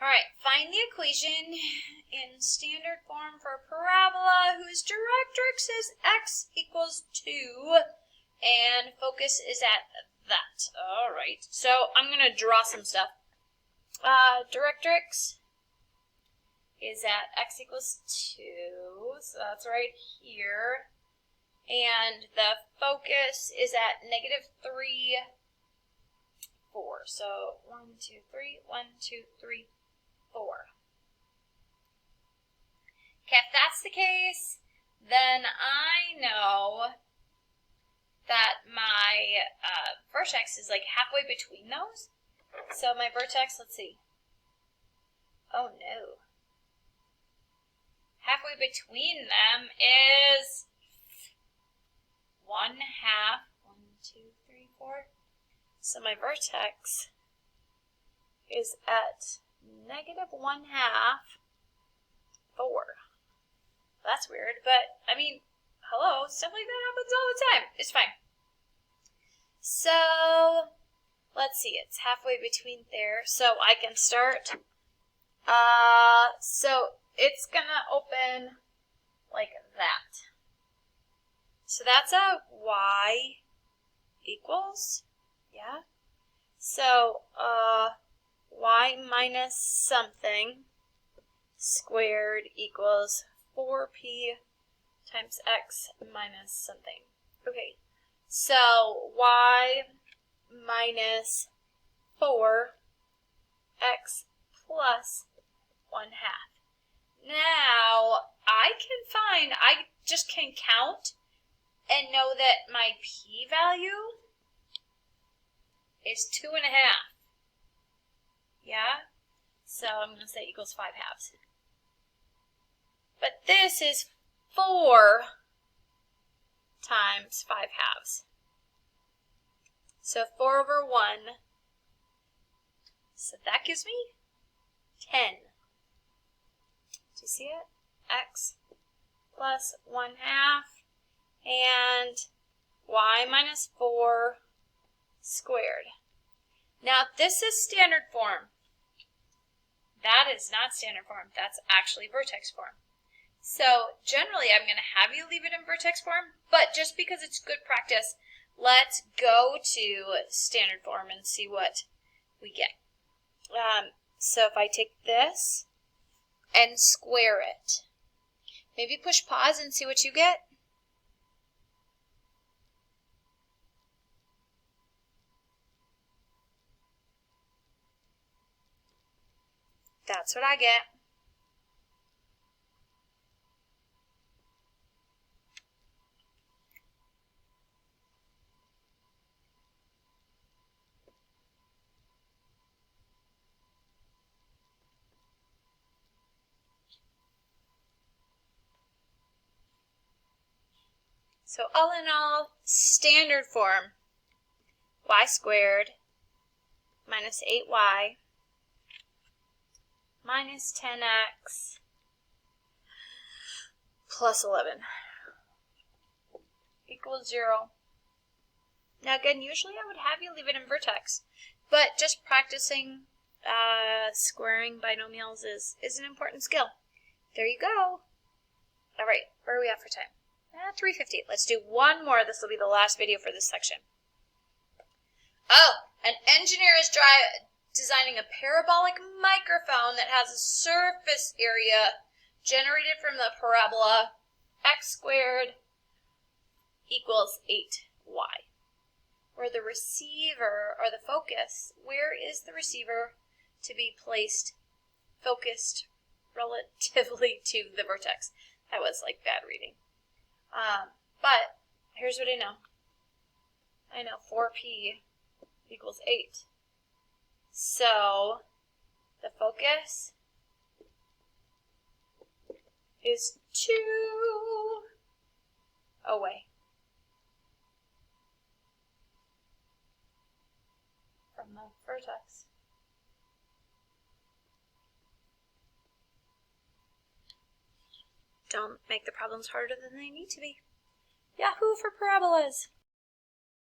All right, find the equation in standard form for a parabola whose directrix is x equals 2 and focus is at that. All right, so I'm going to draw some stuff. Directrix is at x equals 2, so that's right here. And the focus is at -3, 4. So 1, 2, 3, 1, 2, 3, 4. Okay, if that's the case, then I know that my vertex is like halfway between those. So my vertex, let's see. Oh no. Halfway between them is 1/2. 1, 2, 3, 4. So my vertex is at -1/2, 4. That's weird, but I mean, hello, stuff like that happens all the time. It's fine. So let's see, it's halfway between there. So I can start. So it's gonna open like that. So that's a y equals, yeah. So y minus something squared equals 4p times x minus something. Okay, so y minus 4 x plus 1/2. Now I just can count and know that my p-value is 2.5. Yeah? So I'm going to say equals 5/2. But this is 4 times 5/2. So 4/1. So that gives me 10. Do you see it? X plus 1/2 and y minus 4 squared. Now this is standard form. That is not standard form. That's actually vertex form. So generally I'm going to have you leave it in vertex form, but just because it's good practice, let's go to standard form and see what we get. So if I take this and square it, maybe push pause and see what you get. That's what I get. So all in all, standard form, y squared minus 8y minus 10x plus 11 equals 0. Now again, usually I would have you leave it in vertex, but just practicing squaring binomials is an important skill. There you go. All right, where are we at for time? 3:50. Let's do one more. This will be the last video for this section. Oh, an engineer is designing a parabolic microphone that has a surface area generated from the parabola x squared equals 8y. Where the receiver, or the focus, where is the receiver to be placed, focused relatively to the vertex? That was like bad reading. But here's what I know. I know 4p equals 8. So the focus is 2 away from the vertex. Don't make the problems harder than they need to be. Yahoo for parabolas!